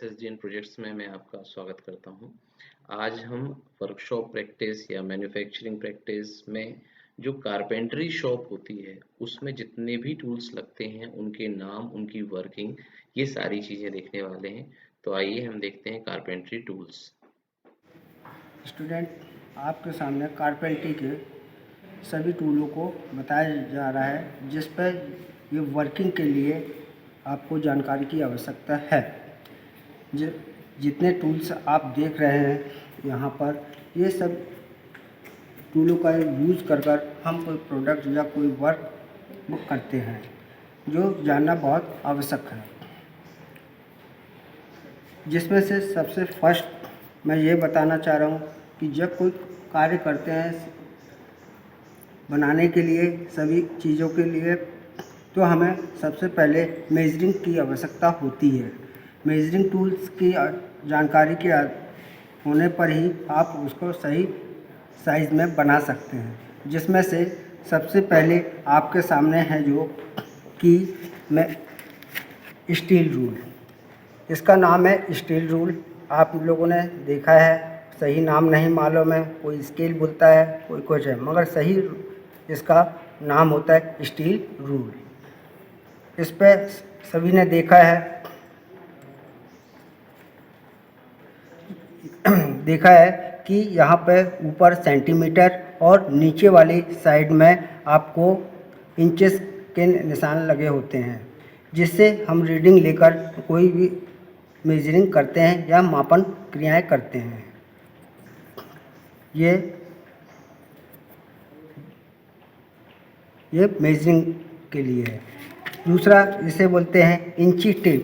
SSGN projects में मैं आपका स्वागत करता हूं। आज हम वर्कशॉप प्रैक्टिस या मैन्युफैक्चरिंग प्रैक्टिस में जो कारपेंटरी शॉप होती है उसमें जितने भी टूल्स लगते हैं उनके नाम, उनकी वर्किंग, ये सारी चीज़ें देखने वाले हैं। तो आइए हम देखते हैं कारपेंटरी टूल्स। स्टूडेंट, आपके सामने कारपेंटरी के सभी टूलों को बताया जा रहा है जिस पर ये वर्किंग के लिए आपको जानकारी की आवश्यकता है। जितने टूल्स आप देख रहे हैं यहाँ पर, ये सब टूलों का यूज़ कर हम कोई प्रोडक्ट या कोई वर्क बुक करते हैं, जो जानना बहुत आवश्यक है। जिसमें से सबसे फर्स्ट मैं ये बताना चाह रहा हूँ कि जब कोई कार्य करते हैं बनाने के लिए, सभी चीज़ों के लिए, तो हमें सबसे पहले मेजरिंग की आवश्यकता होती है। मेजरिंग टूल्स की जानकारी के होने पर ही आप उसको सही साइज़ में बना सकते हैं। जिसमें से सबसे पहले आपके सामने है जो कि मैं स्टील रूल, इसका नाम है स्टील रूल। आप लोगों ने देखा है, सही नाम नहीं मालूम है, कोई स्केल बोलता है, कोई कुछ है, मगर सही इसका नाम होता है स्टील रूल। इस पे सभी ने देखा है कि यहाँ पे ऊपर सेंटीमीटर और नीचे वाली साइड में आपको इंचेस के निशान लगे होते हैं, जिससे हम रीडिंग लेकर कोई भी मेजरिंग करते हैं या मापन क्रियाएं करते हैं। ये मेजरिंग के लिए है। दूसरा इसे बोलते हैं इंची टेप।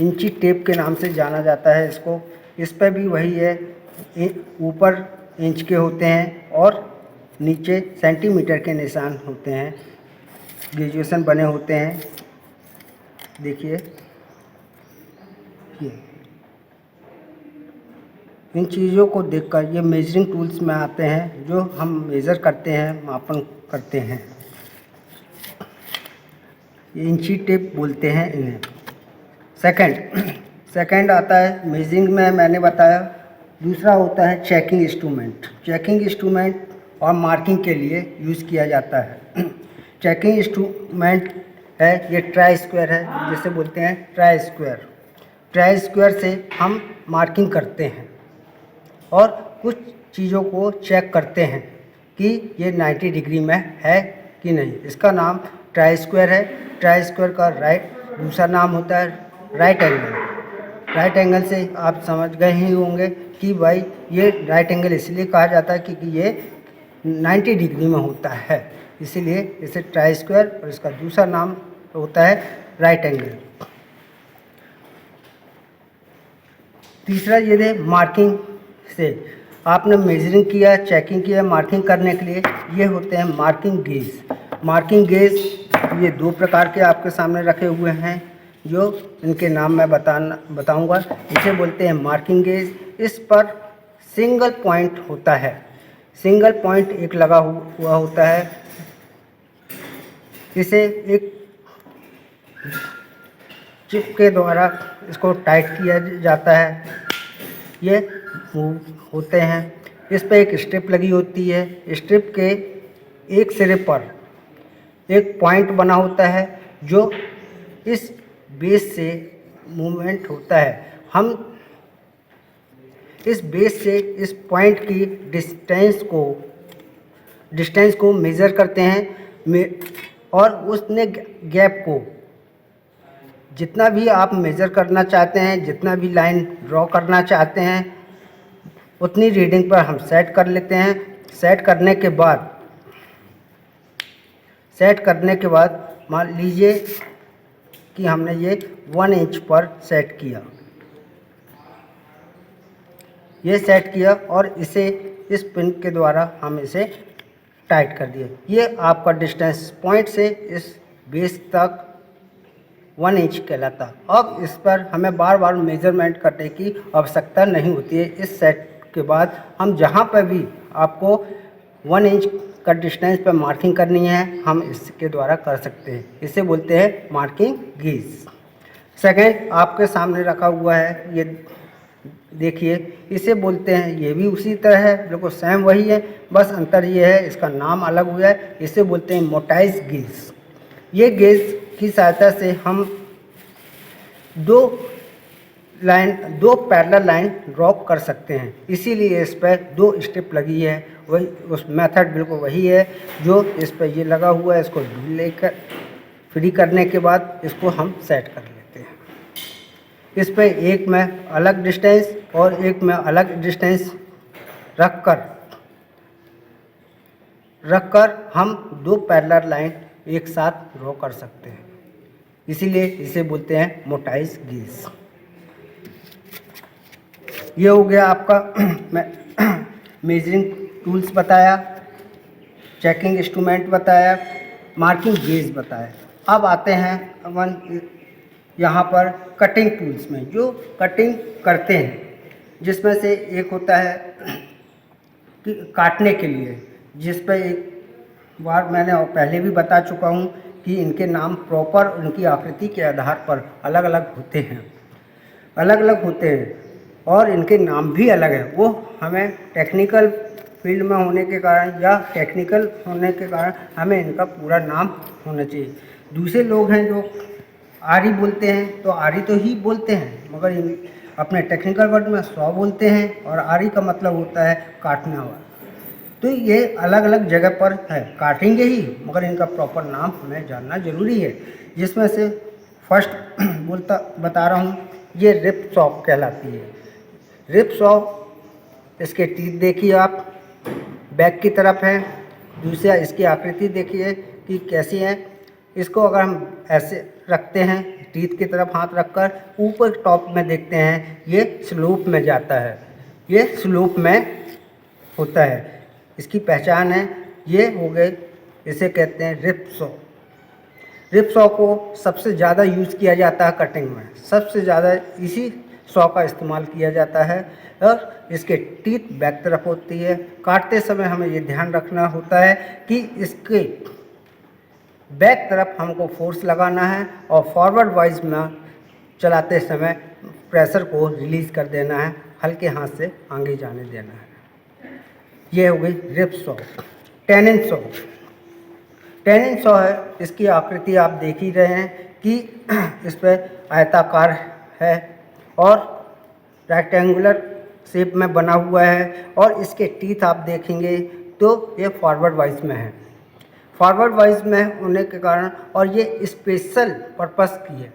इंची टेप के नाम से जाना जाता है इसको। इस पर भी वही है, ऊपर इंच के होते हैं और नीचे सेंटीमीटर के निशान होते हैं, ग्रेजुएशन बने होते हैं। देखिए, ये इन चीज़ों को देखकर ये मेजरिंग टूल्स में आते हैं, जो हम मेज़र करते हैं, मापन करते हैं। ये इंची टेप बोलते हैं इन्हें। सेकंड आता है मेजरिंग में, मैंने बताया। दूसरा होता है चेकिंग इंस्ट्रूमेंट। चेकिंग इंस्ट्रूमेंट और मार्किंग के लिए यूज़ किया जाता है। चेकिंग इंस्ट्रूमेंट है, ये ट्राई स्क्वायर है, जिसे बोलते हैं ट्राई स्क्वायर। ट्राई स्क्वायर से हम मार्किंग करते हैं और कुछ चीज़ों को चेक करते हैं कि ये 90 डिग्री में है कि नहीं। इसका नाम ट्राई स्क्वायर है। ट्राई स्क्वायर का दूसरा नाम होता है राइट एंगल। राइट एंगल से आप समझ गए ही होंगे कि भाई ये राइट एंगल इसलिए कहा जाता है क्योंकि ये 90 डिग्री में होता है, इसीलिए इसे ट्राई स्क्वायर, और इसका दूसरा नाम होता है राइट एंगल। तीसरा ये है मार्किंग से। आपने मेजरिंग किया, चेकिंग किया, मार्किंग करने के लिए ये होते हैं मार्किंग गेज। मार्किंग गेज ये दो प्रकार के आपके सामने रखे हुए हैं, जो इनके नाम मैं बताऊंगा। इसे बोलते हैं मार्किंग गेज। इस पर सिंगल पॉइंट होता है, सिंगल पॉइंट एक लगा हुआ होता है। इसे एक चिप के द्वारा इसको टाइट किया जाता है। ये होते हैं, इस पर एक स्ट्रिप लगी होती है। स्ट्रिप के एक सिरे पर एक पॉइंट बना होता है, जो इस बेस से मूवमेंट होता है। हम इस बेस से इस पॉइंट की डिस्टेंस को मेज़र करते हैं और उसने गैप को, जितना भी आप मेज़र करना चाहते हैं, जितना भी लाइन ड्रॉ करना चाहते हैं, उतनी रीडिंग पर हम सेट कर लेते हैं। सेट करने के बाद मान लीजिए कि हमने ये 1 इंच पर सेट किया। ये सेट किया और इसे इस पिन के द्वारा हम इसे टाइट कर दिया। ये आपका डिस्टेंस पॉइंट से इस बेस तक 1 इंच कहलाता। अब इस पर हमें बार बार मेजरमेंट करने की आवश्यकता नहीं होती है। इस सेट के बाद हम जहाँ पर भी आपको 1 इंच का डिस्टेंस पर मार्किंग करनी है, हम इसके द्वारा कर सकते हैं। इसे बोलते हैं मार्किंग गेज। सेकंड आपके सामने रखा हुआ है, ये देखिए, इसे बोलते हैं, ये भी उसी तरह है, बिल्कुल सेम वही है, बस अंतर ये है इसका नाम अलग हुआ है। इसे बोलते हैं मोटाइज गेज। ये गेज की सहायता से हम दो पैरेलल लाइन ड्रॉ कर सकते हैं, इसीलिए इस पर 2 स्टेप लगी है। वही उस मेथड बिल्कुल वही है जो इस पर ये लगा हुआ है। इसको लेकर फ्री करने के बाद इसको हम सेट कर लेते हैं। इस पे एक में अलग डिस्टेंस और एक में अलग डिस्टेंस रखकर हम 2 पैरेलल लाइन एक साथ ड्रॉ कर सकते हैं, इसीलिए इसे बोलते हैं मोटाइज गेज। ये हो गया आपका मेजरिंग टूल्स बताया, चेकिंग इंस्ट्रूमेंट बताया, मार्किंग गेज बताया। अब आते हैं अपन यहाँ पर कटिंग टूल्स में, जो कटिंग करते हैं, जिसमें से एक होता है कि काटने के लिए, जिस पर एक बार मैंने पहले भी बता चुका हूँ कि इनके नाम प्रॉपर उनकी आकृति के आधार पर अलग अलग होते हैं और इनके नाम भी अलग हैं। वो हमें टेक्निकल फील्ड में होने के कारण या टेक्निकल होने के कारण हमें इनका पूरा नाम होना चाहिए। दूसरे लोग हैं जो आरी बोलते हैं, तो आरी तो ही बोलते हैं, मगर अपने टेक्निकल वर्ड में सॉ बोलते हैं, और आरी का मतलब होता है काटने वाला। तो ये अलग अलग जगह पर है, काटेंगे ही, मगर इनका प्रॉपर नाम हमें जानना जरूरी है। जिसमें से फर्स्ट बता रहा हूँ, ये रिप सॉ कहलाती है। रिप सॉ, इसके टीथ देखिए आप, बैक की तरफ है। दूसरा, इसकी आकृति देखिए कि कैसी है। इसको अगर हम ऐसे रखते हैं, टीथ की तरफ हाथ रखकर ऊपर टॉप में देखते हैं, ये स्लोप में जाता है, ये स्लोप में होता है। इसकी पहचान है, ये हो गए, इसे कहते हैं रिप सॉ। रिप सॉ को सबसे ज़्यादा यूज़ किया जाता है कटिंग में, सबसे ज़्यादा इसी सॉ का इस्तेमाल किया जाता है, और इसके टीथ बैक तरफ होती है। काटते समय हमें ये ध्यान रखना होता है कि इसके बैक तरफ हमको फोर्स लगाना है और फॉरवर्ड वाइज में चलाते समय प्रेशर को रिलीज़ कर देना है, हल्के हाथ से आगे जाने देना है। ये हो गई rip saw. Tenon saw, tenon saw है, इसकी आकृति आप देख ही रहे हैं कि इस पर आयताकार है और रेक्टेंगुलर शेप में बना हुआ है, और इसके टीथ आप देखेंगे तो ये फॉरवर्ड वाइज में है। फॉरवर्ड वाइज में होने के कारण, और ये स्पेशल पर्पस की है,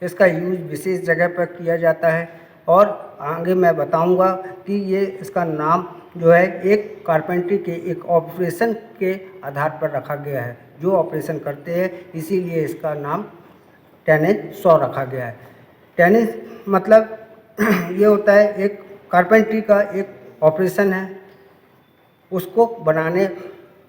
इसका यूज विशेष जगह पर किया जाता है, और आगे मैं बताऊंगा कि ये इसका नाम जो है एक कारपेंट्री के एक ऑपरेशन के आधार पर रखा गया है, जो ऑपरेशन करते हैं, इसीलिए इसका नाम टेनिन सॉ रखा गया है। टेनिन मतलब ये होता है, एक कारपेंट्री का एक ऑपरेशन है, उसको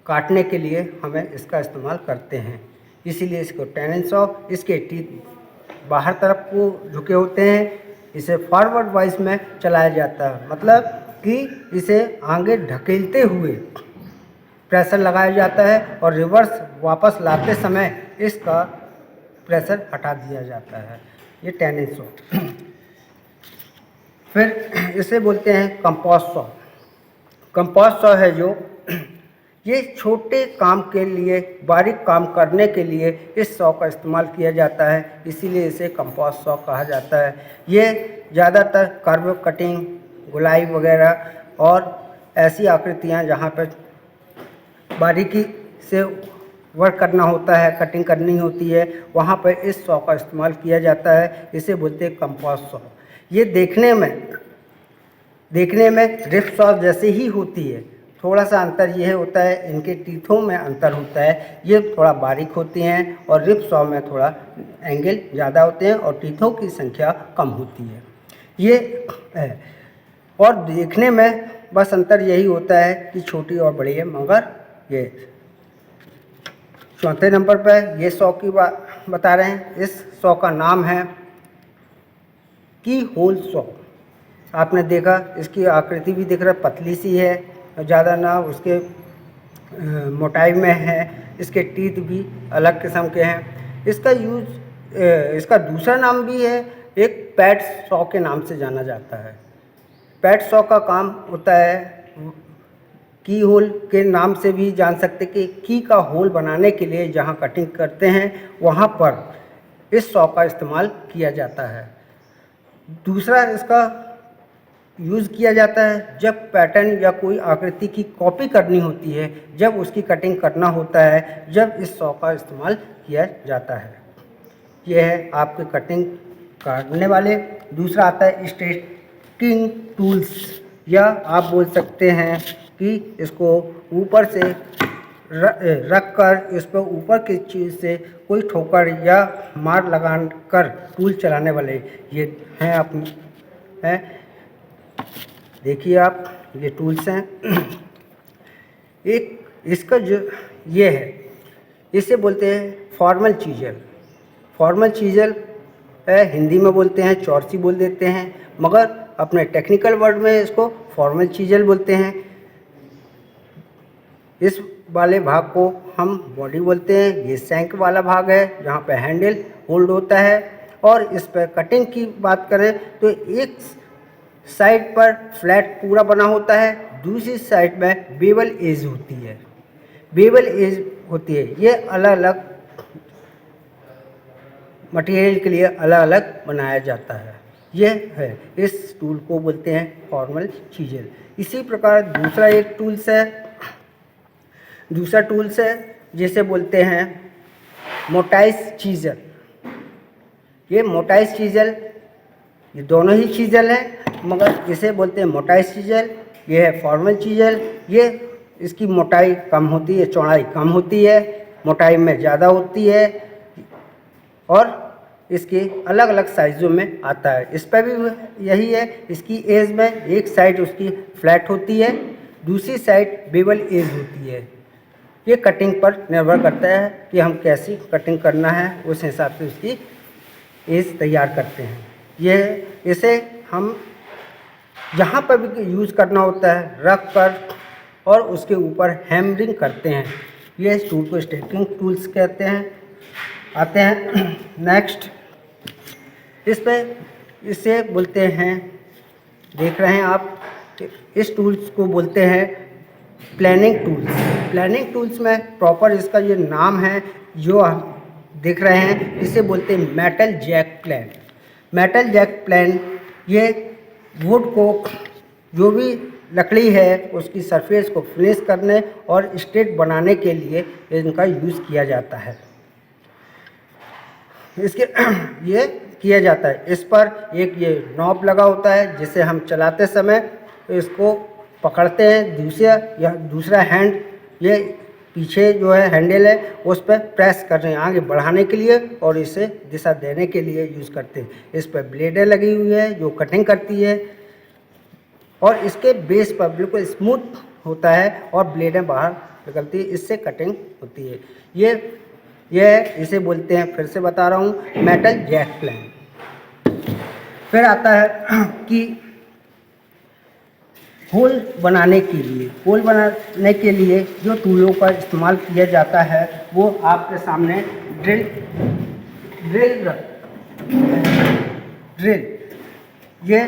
काटने के लिए हमें इसका इस्तेमाल करते हैं, इसीलिए इसको टेनिन सॉ। इसके टीथ बाहर तरफ को झुके होते हैं, इसे फॉरवर्ड वाइज में चलाया जाता है, मतलब कि इसे आगे ढकेलते हुए प्रेशर लगाया जाता है, और रिवर्स वापस लाते समय इसका प्रेशर हटा दिया जाता है। ये टेनिन सॉ। फिर इसे बोलते हैं कंपास सॉ। कंपास सॉ है जो, ये छोटे काम के लिए, बारीक काम करने के लिए इस सॉ का इस्तेमाल किया जाता है, इसीलिए इसे कंपास सॉ कहा जाता है। ये ज़्यादातर कर्व कटिंग, गोलाई वगैरह और ऐसी आकृतियाँ जहाँ पर बारीकी से वर्क करना होता है, कटिंग करनी होती है, वहाँ पर इस सॉ का इस्तेमाल किया जाता है, इसे बोलते हैं कंपास सॉ। ये देखने में रिप सॉ जैसे ही होती है, थोड़ा सा अंतर यह होता है, इनके टीथों में अंतर होता है, ये थोड़ा बारीक होती हैं, और रिप सॉ में थोड़ा एंगल ज़्यादा होते हैं और टीथों की संख्या कम होती है। ये है, और देखने में बस अंतर यही होता है कि छोटी और बड़ी है, मगर ये चौथे नंबर पर ये सॉ की बात बता रहे हैं। इस सॉ का नाम है की होल सॉ। आपने देखा, इसकी आकृति भी दिख रहा है, पतली सी है, ज़्यादा ना उसके मोटाई में है, इसके टीथ भी अलग किस्म के हैं। इसका यूज़ इसका दूसरा नाम भी है, एक पैड सॉ के नाम से जाना जाता है। पैड सॉ का काम होता है, की होल के नाम से भी जान सकते कि की का होल बनाने के लिए जहाँ कटिंग करते हैं वहाँ पर इस सॉ का इस्तेमाल किया जाता है। दूसरा इसका यूज़ किया जाता है जब पैटर्न या कोई आकृति की कॉपी करनी होती है, जब उसकी कटिंग करना होता है, जब इस सॉ का इस्तेमाल किया जाता है। यह है आपके कटिंग काटने वाले। दूसरा आता है स्टेकिंग टूल्स, या आप बोल सकते हैं कि इसको ऊपर से रख कर इस पर ऊपर की चीज़ से कोई ठोकर या मार लगा कर टूल चलाने वाले ये हैं। आप हैं, देखिए आप, ये टूल्स हैं। एक इसका जो ये है, इसे बोलते हैं formal chisel. Formal chisel Hindi में बोलते हैं चौरसी बोल देते हैं, मगर अपने टेक्निकल वर्ड में इसको फॉर्मल चीज़ल बोलते हैं। इस वाले भाग को हम बॉडी बोलते हैं। ये सैंक वाला भाग है जहाँ पे हैंडल होल्ड होता है। और इस पर कटिंग की बात करें तो एक साइड पर फ्लैट पूरा बना होता है, दूसरी साइड में बेवल एज होती है। बेवल एज होती है, ये अलग अलग मटेरियल के लिए अलग अलग बनाया जाता है। ये है, इस टूल को बोलते हैं फॉर्मल चीज़ल। इसी प्रकार दूसरा एक टूल्स है जिसे बोलते हैं मोटाइज चीज़ल। ये मोटाइज चीज़ल, ये दोनों ही चीज़ल हैं, मगर इसे बोलते हैं मोटाइज चीज़ल। ये है फॉर्मल चीज़ल। ये इसकी मोटाई कम होती है, चौड़ाई कम होती है, मोटाई में ज़्यादा होती है, और इसके अलग अलग साइज़ों में आता है। इस पर भी यही है, इसकी एज में एक साइड उसकी फ्लैट होती है, दूसरी साइड बेवल एज होती है। ये कटिंग पर निर्भर करता है कि हम कैसी कटिंग करना है, उस हिसाब से उसकी एज तैयार करते हैं। इसे हम जहाँ पर भी यूज़ करना होता है रख कर और उसके ऊपर हैमरिंग करते हैं। ये इस टूल को स्टेकिंग टूल्स कहते हैं। आते हैं नेक्स्ट, इसे बोलते हैं, देख रहे हैं आप, इस टूल्स को बोलते हैं प्लानिंग टूल्स। प्लानिंग टूल्स में प्रॉपर इसका ये नाम है जो हम देख रहे हैं, इसे बोलते हैं metal jack plane. Metal jack plane ये वुड को, जो भी लकड़ी है उसकी सरफेस को फिनिश करने और स्ट्रेट बनाने के लिए इनका यूज़ किया जाता है। इसके ये किया जाता है, इस पर एक ये नॉब लगा होता है जिसे हम चलाते समय इसको पकड़ते हैं। दूसरा हैंड ये पीछे जो है हैंडल है उस पर प्रेस कर रहे हैं आगे बढ़ाने के लिए और इसे दिशा देने के लिए यूज़ करते हैं। इस पर ब्लेडें लगी हुई है जो कटिंग करती है, और इसके बेस पर बिल्कुल स्मूथ होता है और ब्लेडें बाहर निकलती है, इससे कटिंग होती है। ये इसे बोलते हैं, फिर से बता रहा हूँ, मेटल जैक प्लान। फिर आता है कि होल बनाने के लिए जो टूलों का इस्तेमाल किया जाता है वो आपके सामने ड्रिल ये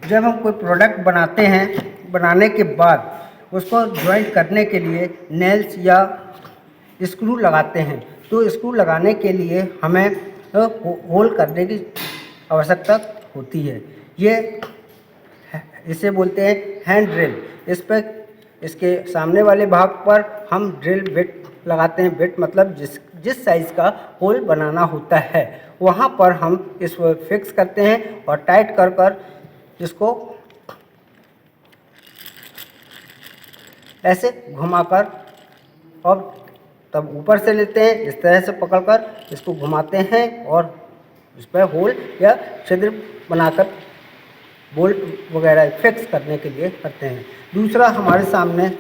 जब हम कोई प्रोडक्ट बनाते हैं, बनाने के बाद उसको ज्वाइंट करने के लिए नेल्स या स्क्रू लगाते हैं। तो स्क्रू लगाने के लिए हमें होल करने की आवश्यकता होती है। इसे बोलते हैं हैंड ड्रिल। इसके सामने वाले भाग पर हम ड्रिल बिट लगाते हैं। बिट मतलब जिस साइज़ का होल बनाना होता है वहाँ पर हम इसको फिक्स करते हैं और टाइट कर इसको ऐसे घुमाकर और तब ऊपर से लेते हैं, इस तरह से पकड़कर इसको घुमाते हैं और इस पर होल या छिद्र बनाकर बोल्ट वगैरह फिक्स करने के लिए करते हैं। दूसरा हमारे सामने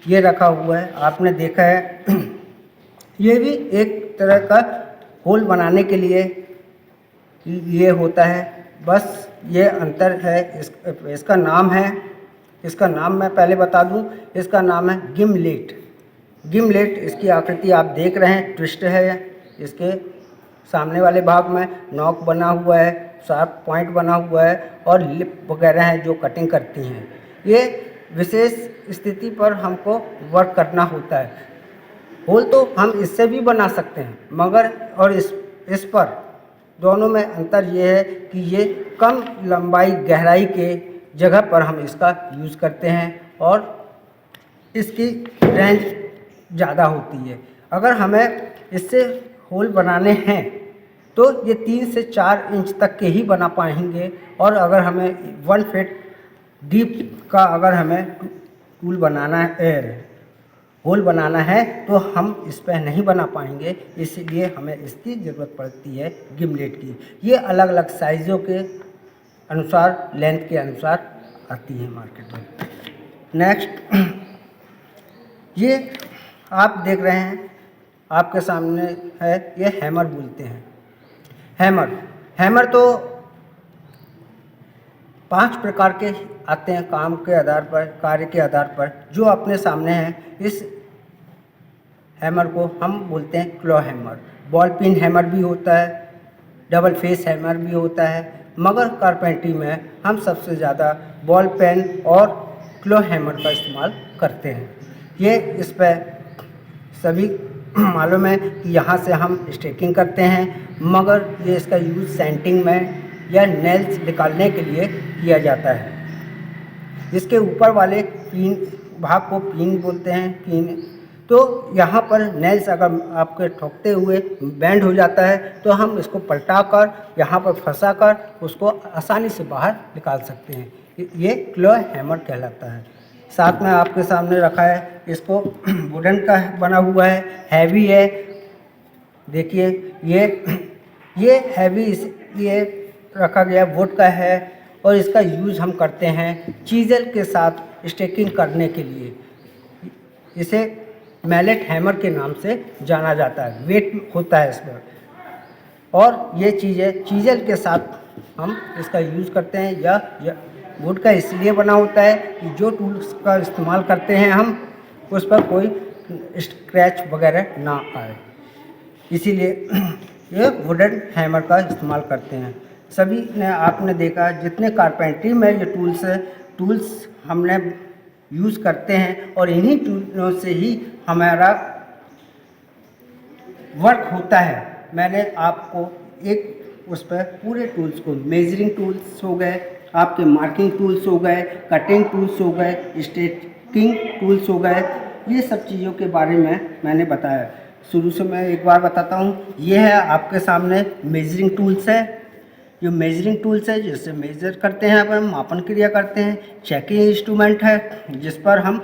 ये रखा हुआ है, आपने देखा है, ये भी एक तरह का होल बनाने के लिए ये होता है, बस ये अंतर है। इसका नाम मैं पहले बता दूं, इसका नाम है गिमलेट। इसकी आकृति आप देख रहे हैं, ट्विस्ट है इसके सामने वाले भाग में नॉक बना हुआ है, शार्प पॉइंट बना हुआ है और लिप वगैरह हैं जो कटिंग करती हैं। ये विशेष स्थिति पर हमको वर्क करना होता है। होल तो हम इससे भी बना सकते हैं, मगर और इस पर दोनों में अंतर ये है कि ये कम लंबाई गहराई के जगह पर हम इसका यूज़ करते हैं और इसकी रेंज ज़्यादा होती है। अगर हमें इससे होल बनाने हैं तो ये 3 से 4 इंच तक के ही बना पाएंगे, और अगर हमें 1 फीट डीप का अगर हमें टूल बनाना है, होल बनाना है, तो हम इस पर नहीं बना पाएंगे। इसलिए हमें इसकी ज़रूरत पड़ती है गिमलेट की। ये अलग अलग साइज़ों के अनुसार, लेंथ के अनुसार आती है मार्केट में। नेक्स्ट, ये आप देख रहे हैं आपके सामने है, ये हैमर बोलते हैं। हैमर तो 5 प्रकार के आते हैं काम के आधार पर, कार्य के आधार पर। जो अपने सामने हैं, इस हैमर को हम बोलते हैं claw hammer. Ball peen hammer भी होता है, डबल फेस हैमर भी होता है, मगर कारपेंट्री में हम सबसे ज़्यादा बॉल पेन और क्लॉ हैमर का इस्तेमाल करते हैं। ये इस पर सभी मालूम है कि यहाँ से हम स्टेकिंग करते हैं, मगर ये इसका यूज़ सेंटिंग में या नेल्स निकालने के लिए किया जाता है। इसके ऊपर वाले पिन भाग को पिन बोलते हैं। पिन तो यहाँ पर नेल्स अगर आपके ठोकते हुए बेंड हो जाता है तो हम इसको पलटा कर यहाँ पर फंसा कर उसको आसानी से बाहर निकाल सकते हैं। ये क्लॉ हैमर कहलाता है। साथ में आपके सामने रखा है, इसको वुडन का बना हुआ है, हैवी है। देखिए ये हैवी इसलिए रखा गया, वुड का है, और इसका यूज़ हम करते हैं चीज़ल के साथ स्टेकिंग करने के लिए। इसे मैलेट हैमर के नाम से जाना जाता है। वेट होता है इसमें, और ये चीज़ें चीज़ल के साथ हम इसका यूज़ करते हैं। या वुड का इसलिए बना होता है कि जो टूल्स का इस्तेमाल करते हैं हम, उस पर कोई स्क्रैच वगैरह ना आए, इसीलिए ये वुडन हैमर का इस्तेमाल करते हैं। सभी ने आपने देखा, जितने कारपेंट्री में ये टूल्स हमने यूज़ करते हैं, और इन्हीं टूलों से ही हमारा वर्क होता है। मैंने आपको एक उस पर पूरे टूल्स को, मेजरिंग टूल्स हो गए, आपके मार्किंग टूल्स हो गए, कटिंग टूल्स हो गए, स्टेकिंग टूल्स हो गए, ये सब चीज़ों के बारे में मैंने बताया। शुरू से मैं एक बार बताता हूँ। ये है आपके सामने मेजरिंग टूल्स है। जो मेजरिंग टूल्स है, जिससे मेजर करते हैं, अपन मापन क्रिया करते हैं। चेकिंग इंस्ट्रूमेंट है, जिस पर हम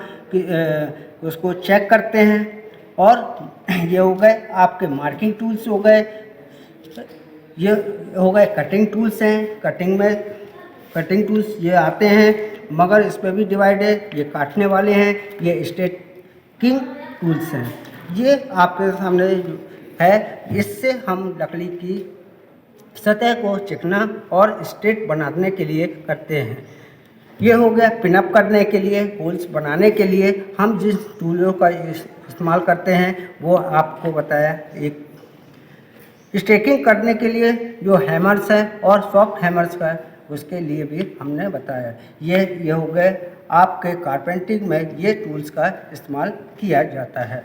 उसको चेक करते हैं। और ये हो गए आपके मार्किंग टूल्स हो गए। ये हो गए कटिंग टूल्स हैं। कटिंग टूल्स ये आते हैं, मगर इस पर भी डिवाइड है। ये काटने वाले हैं, ये स्टेकिंग टूल्स हैं। ये आपके सामने है, इससे हम लकड़ी की सतह को चिकना और स्ट्रेट बनाने के लिए करते हैं। ये हो गया पिनअप करने के लिए, होल्स बनाने के लिए हम जिस टूलों का इस्तेमाल करते हैं वो आपको बताया। एक स्टेकिंग करने के लिए जो हैमर्स है और सॉफ्ट हैमर्स का, उसके लिए भी हमने बताया। ये हो गए आपके कारपेंटिंग में ये टूल्स का इस्तेमाल किया जाता है।